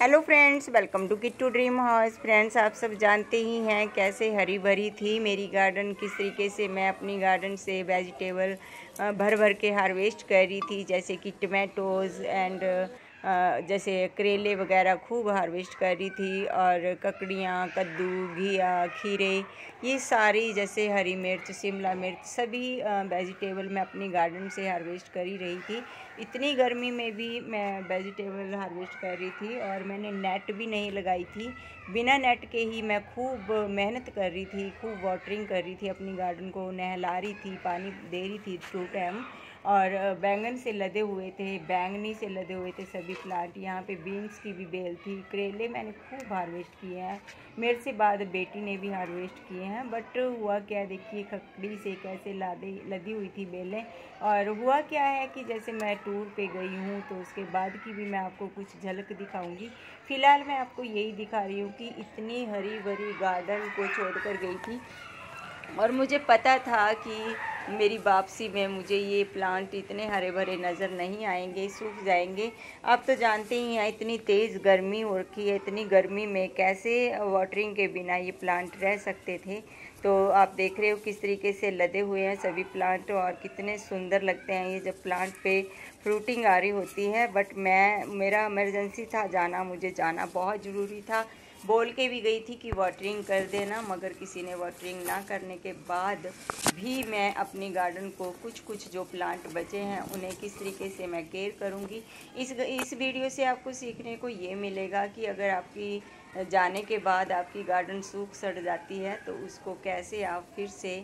Hello friends, welcome to Kittu dream house. Friends, आप सब जानते ही हैं कैसे हरी भरी थी मेरी गार्डन, किस तरीके से मैं अपनी गार्डन से वेजिटेबल भर भर के हार्वेस्ट कर रही थी, जैसे कि टमाटोज़ एंड जैसे करेले वगैरह खूब हार्वेस्ट कर रही थी, और ककड़ियाँ, कद्दू, घिया, खीरे, ये सारी जैसे हरी मिर्च, शिमला मिर्च, सभी वेजिटेबल मैं अपनी गार्डन से हार्वेस्ट कर ही रही थी। इतनी गर्मी में भी मैं वेजिटेबल हार्वेस्ट कर रही थी, और मैंने नेट भी नहीं लगाई थी। बिना नेट के ही मैं खूब मेहनत कर रही थी, खूब वाटरिंग कर रही थी, अपनी गार्डन को नहला रही थी, पानी दे रही थी 2 टाइम। और बैंगन से लदे हुए थे, बैंगनी से लदे हुए थे सभी प्लांट। यहाँ पे बीन्स की भी बेल थी, करेले मैंने खूब हार्वेस्ट किए हैं। मेरे से बाद बेटी ने भी हार्वेस्ट किए हैं। बट हुआ क्या, देखिए ककड़ी से कैसे लदी हुई थी बेलें। और हुआ क्या है कि जैसे मैं टूर पे गई हूँ तो उसके बाद की भी मैं आपको कुछ झलक दिखाऊंगी। फ़िलहाल मैं आपको यही दिखा रही हूँ कि इतनी हरी भरी गार्डन को छोड़कर गई थी, और मुझे पता था कि मेरी वापसी में मुझे ये प्लांट इतने हरे भरे नज़र नहीं आएंगे, सूख जाएंगे। आप तो जानते ही हैं इतनी तेज़ गर्मी हो रखी है, इतनी गर्मी में कैसे वाटरिंग के बिना ये प्लांट रह सकते थे। तो आप देख रहे हो किस तरीके से लदे हुए हैं सभी प्लांट, और कितने सुंदर लगते हैं ये जब प्लांट पे फ्रूटिंग आ रही होती है। बट मेरा इमरजेंसी था जाना, मुझे जाना बहुत ज़रूरी था। बोल के भी गई थी कि वाटरिंग कर देना, मगर किसी ने वाटरिंग ना करने के बाद भी मैं अपनी गार्डन को कुछ जो प्लांट बचे हैं उन्हें किस तरीके से मैं केयर करूँगी। इस वीडियो से आपको सीखने को ये मिलेगा कि अगर आपकी जाने के बाद आपकी गार्डन सूख सड़ जाती है तो उसको कैसे आप फिर से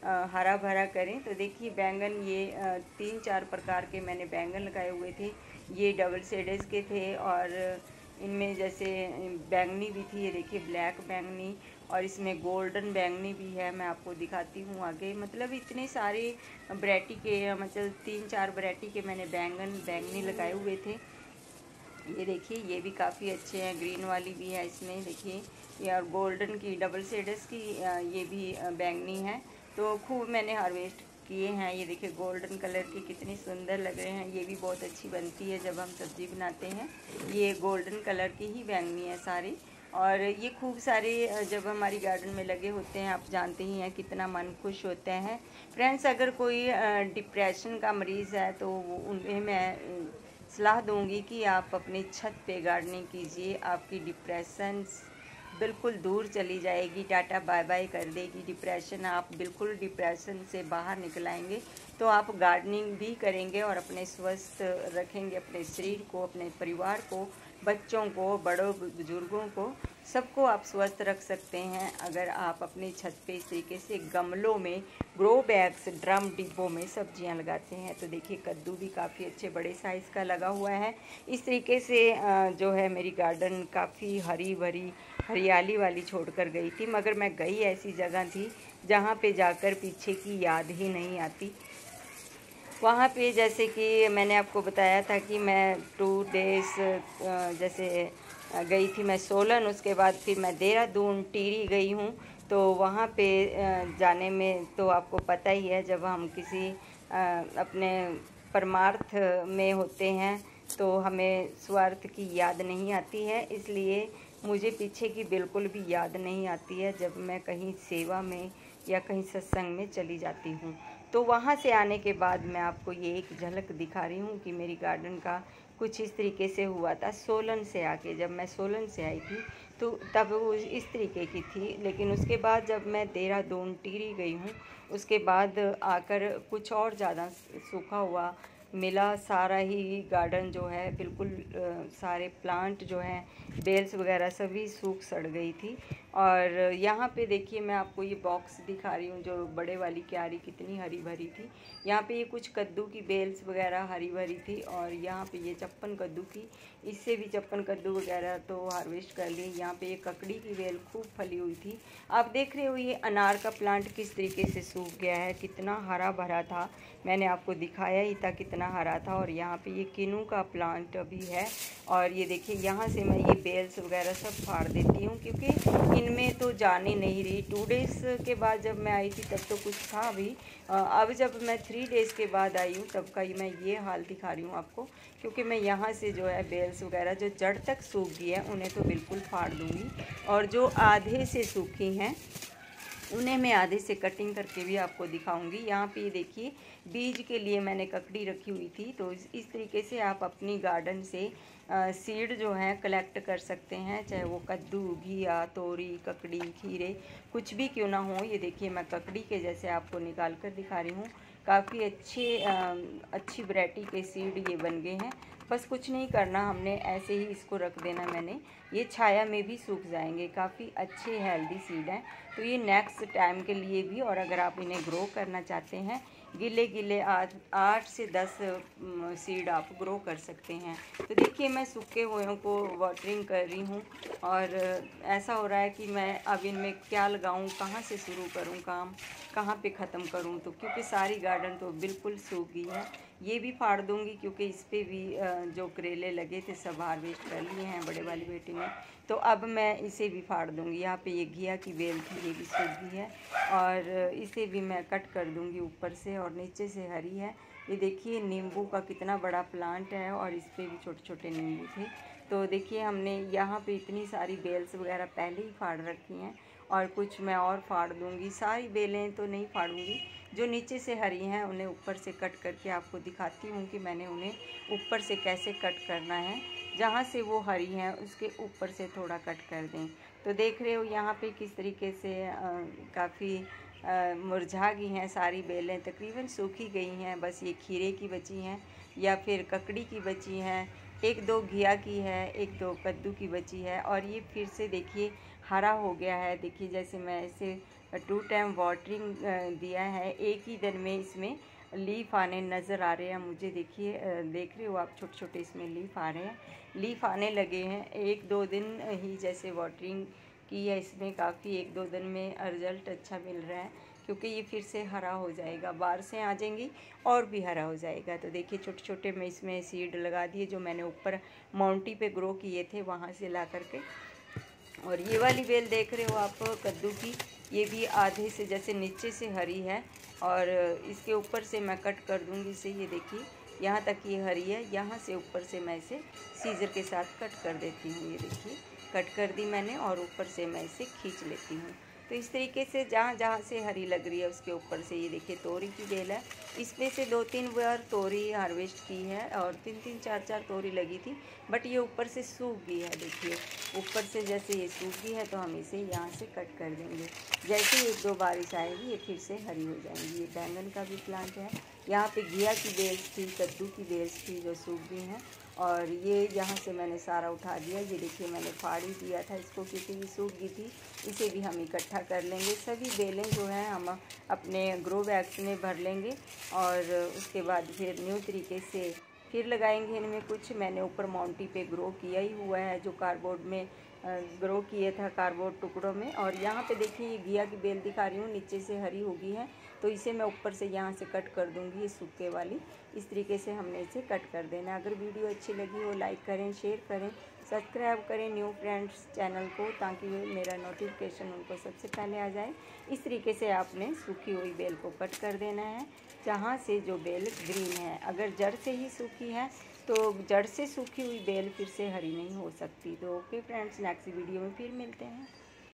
हरा भरा करें। तो देखिए बैंगन, ये 3-4 प्रकार के मैंने बैंगन लगाए हुए थे। ये डबल शेडेस के थे, और इनमें जैसे बैंगनी भी थी, ये देखिए ब्लैक बैंगनी, और इसमें गोल्डन बैंगनी भी है। मैं आपको दिखाती हूँ आगे। मतलब इतने सारे वैरायटी के, मतलब 3-4 वैरायटी के मैंने बैंगनी लगाए हुए थे। ये देखिए ये भी काफ़ी अच्छे हैं, ग्रीन वाली भी है इसमें, देखिए ये, और गोल्डन की डबल शेड्स की ये भी बैंगनी है। तो खूब मैंने हार्वेस्ट किए हैं। ये देखिए गोल्डन कलर की कितनी सुंदर लग रहे हैं, ये भी बहुत अच्छी बनती है जब हम सब्ज़ी बनाते हैं। ये गोल्डन कलर की ही बैंगनी है सारी, और ये खूब सारे जब हमारी गार्डन में लगे होते हैं, आप जानते ही हैं कितना मन खुश होते हैं। फ्रेंड्स, अगर कोई डिप्रेशन का मरीज़ है तो उन्हें मैं सलाह दूंगी कि आप अपनी छत पे गार्डनिंग कीजिए। आपकी डिप्रेशन बिल्कुल दूर चली जाएगी, टाटा बाय बाय कर देगी डिप्रेशन। आप बिल्कुल डिप्रेशन से बाहर निकल आएंगे। तो आप गार्डनिंग भी करेंगे और अपने स्वस्थ रखेंगे अपने शरीर को, अपने परिवार को, बच्चों को, बड़ों बुजुर्गों को, सबको आप स्वस्थ रख सकते हैं अगर आप अपनी छत पे इस तरीके से गमलों में, ग्रो बैग्स, ड्रम, डिब्बों में सब्जियां लगाते हैं। तो देखिए कद्दू भी काफ़ी अच्छे बड़े साइज़ का लगा हुआ है। इस तरीके से जो है मेरी गार्डन काफ़ी हरी भरी हरियाली वाली छोड़कर गई थी, मगर मैं गई ऐसी जगह थी जहाँ पे जाकर पीछे की याद ही नहीं आती। वहाँ पे जैसे कि मैंने आपको बताया था कि मैं 2 डेज़ जैसे गई थी मैं सोलन, उसके बाद फिर मैं देहरादून, टिहरी गई हूँ। तो वहाँ पे जाने में तो आपको पता ही है, जब हम किसी अपने परमार्थ में होते हैं तो हमें स्वार्थ की याद नहीं आती है। इसलिए मुझे पीछे की बिल्कुल भी याद नहीं आती है जब मैं कहीं सेवा में या कहीं सत्संग में चली जाती हूँ। तो वहाँ से आने के बाद मैं आपको ये एक झलक दिखा रही हूँ कि मेरी गार्डन का कुछ इस तरीके से हुआ था सोलन से आके। जब मैं सोलन से आई थी तो तब वो इस तरीके की थी, लेकिन उसके बाद जब मैं देहरादून, टिहरी गई हूँ, उसके बाद आकर कुछ और ज़्यादा सूखा हुआ मिला। सारा ही गार्डन जो है बिल्कुल सारे प्लांट जो हैं, बेल्स वगैरह सभी सूख सड़ गई थी। और यहाँ पे देखिए मैं आपको ये बॉक्स दिखा रही हूँ, जो बड़े वाली क्यारी कितनी हरी भरी थी। यहाँ पे ये कुछ कद्दू की बेल्स वगैरह हरी भरी थी, और यहाँ पे ये चप्पन कद्दू की, इससे भी चप्पन कद्दू वगैरह तो हार्वेस्ट कर लिए। यहाँ पे ये ककड़ी की बेल खूब फली हुई थी। आप देख रहे हो ये अनार का प्लांट किस तरीके से सूख गया है, कितना हरा भरा था, मैंने आपको दिखाया ही था कितना हरा था। और यहाँ पे ये किनू का प्लांट अभी है, और ये देखिए यहाँ से मैं ये बेल्स वगैरह सब फाड़ देती हूँ, क्योंकि इनमें तो जाने नहीं रही। 2 डेज़ के बाद जब मैं आई थी तब तो कुछ था अभी, अब जब मैं 3 डेज़ के बाद आई हूँ तब का ही मैं ये हाल दिखा रही हूँ आपको। क्योंकि मैं यहाँ से जो है बेल्स वगैरह जो जड़ तक सूख गई है उन्हें तो बिल्कुल फाड़ दूँगी, और जो आधे से सूखी हैं उन्हें मैं आधे से कटिंग करके भी आपको दिखाऊंगी। यहाँ पे देखिए बीज के लिए मैंने ककड़ी रखी हुई थी, तो इस तरीके से आप अपनी गार्डन से सीड जो है कलेक्ट कर सकते हैं, चाहे वो कद्दू, घिया, तोरी, ककड़ी, खीरे कुछ भी क्यों ना हो। ये देखिए मैं ककड़ी के जैसे आपको निकाल कर दिखा रही हूँ। काफ़ी अच्छी वैरायटी के सीड ये बन गए हैं। बस कुछ नहीं करना, हमने ऐसे ही इसको रख देना। मैंने ये छाया में भी सूख जाएंगे, काफ़ी अच्छे हेल्दी सीड हैं। तो ये नेक्स्ट टाइम के लिए भी, और अगर आप इन्हें ग्रो करना चाहते हैं गिले गिले 8 से 10 सीड आप ग्रो कर सकते हैं। तो देखिए मैं सूखे हुए को वाटरिंग कर रही हूँ, और ऐसा हो रहा है कि मैं अब इनमें क्या लगाऊँ, कहाँ से शुरू करूँ काम, कहाँ पे ख़त्म करूँ। तो क्योंकि सारी गार्डन तो बिल्कुल सूख गई है। ये भी फाड़ दूँगी क्योंकि इस पर भी जो करेले लगे थे सब हार्वेस्ट कर लिए हैं बड़े वाली बेटी ने, तो अब मैं इसे भी फाड़ दूँगी। यहाँ पे ये घिया की बेल थी, ये भी सूख गई है, और इसे भी मैं कट कर दूँगी ऊपर से, और नीचे से हरी है। ये देखिए नींबू का कितना बड़ा प्लांट है, और इस पर भी छोटे छोटे नींबू थे। तो देखिए हमने यहाँ पे इतनी सारी बेल्स वगैरह पहले ही फाड़ रखी हैं, और कुछ मैं और फाड़ दूँगी। सारी बेलें तो नहीं फाड़ूँगी, जो नीचे से हरी हैं उन्हें ऊपर से कट करके आपको दिखाती हूँ कि मैंने उन्हें ऊपर से कैसे कट करना है। जहाँ से वो हरी हैं उसके ऊपर से थोड़ा कट कर दें। तो देख रहे हो यहाँ पे किस तरीके से काफ़ी मुरझा गई हैं सारी बेलें, तकरीबन सूखी गई हैं। बस ये खीरे की बची हैं या फिर ककड़ी की बची हैं, 1-2 घिया की है, 1-2 कद्दू की बची है, और ये फिर से देखिए हरा हो गया है। देखिए जैसे मैं इसे 2 टाइम वाटरिंग दिया है, एक ही दिन में इसमें लीफ आने नज़र आ रहे हैं मुझे। देखिए देख रहे हो आप, छोटे छोटे इसमें लीफ आ रहे हैं, लीफ आने लगे हैं। 1-2 दिन ही जैसे वाटरिंग की है इसमें, काफ़ी 1-2 दिन में रिज़ल्ट अच्छा मिल रहा है, क्योंकि ये फिर से हरा हो जाएगा, बारिशें आ जाएंगी और भी हरा हो जाएगा। तो देखिए छोटे छोटे मैं इसमें सीड लगा दिए जो मैंने ऊपर माउंटी पे ग्रो किए थे वहाँ से ला करके। और ये वाली बेल देख रहे हो आप कद्दू की, ये भी आधे से जैसे नीचे से हरी है, और इसके ऊपर से मैं कट कर दूंगी इसे। ये देखिए यहाँ तक ये हरी है, यहाँ से ऊपर से मैं इसे सीजर के साथ कट कर देती हूँ। ये देखिए कट कर दी मैंने, और ऊपर से मैं इसे खींच लेती हूँ। तो इस तरीके से जहाँ जहाँ से हरी लग रही है उसके ऊपर से, ये देखिए तोरी की बेल है, इसमें से 2-3 बार तोरी हार्वेस्ट की है, और 3-3 4-4 तोरी लगी थी, बट ये ऊपर से सूख गई है। देखिए ऊपर से जैसे ये सूख गई है तो हम इसे यहाँ से कट कर देंगे। जैसे 1-2 बारिश आएगी ये फिर से हरी हो जाएंगी। ये बैंगन का भी प्लांट है, यहाँ पे घिया की बेल्स थी, कद्दू की बेल्स थी जो सूख गई हैं, और ये यहाँ से मैंने सारा उठा दिया। ये देखिए मैंने फाड़ ही दिया था इसको क्योंकि ये सूख गई थी। इसे भी हम इकट्ठा कर लेंगे। सभी बेलें जो हैं हम अपने ग्रो बैग्स में भर लेंगे, और उसके बाद फिर न्यू तरीके से फिर लगाएंगे इनमें कुछ। मैंने ऊपर माउंटी पे ग्रो किया ही हुआ है, जो कार्डबोर्ड में ग्रो किया था, कार्डबोर्ड टुकड़ों में। और यहाँ पे देखिए ये घिया की बेल दिखा रही हूँ, नीचे से हरी होगी है, तो इसे मैं ऊपर से यहाँ से कट कर दूँगी, ये सूखे वाली। इस तरीके से हमने इसे कट कर देना। अगर वीडियो अच्छी लगी हो लाइक करें, शेयर करें, सब्सक्राइब करें न्यू फ्रेंड्स चैनल को, ताकि मेरा नोटिफिकेशन उनको सबसे पहले आ जाए। इस तरीके से आपने सूखी हुई बेल को कट कर देना है, जहाँ से जो बेल ग्रीन है। अगर जड़ से ही सूखी है तो जड़ से सूखी हुई बेल फिर से हरी नहीं हो सकती। तो ओके फ्रेंड्स, नेक्स्ट वीडियो में फिर मिलते हैं।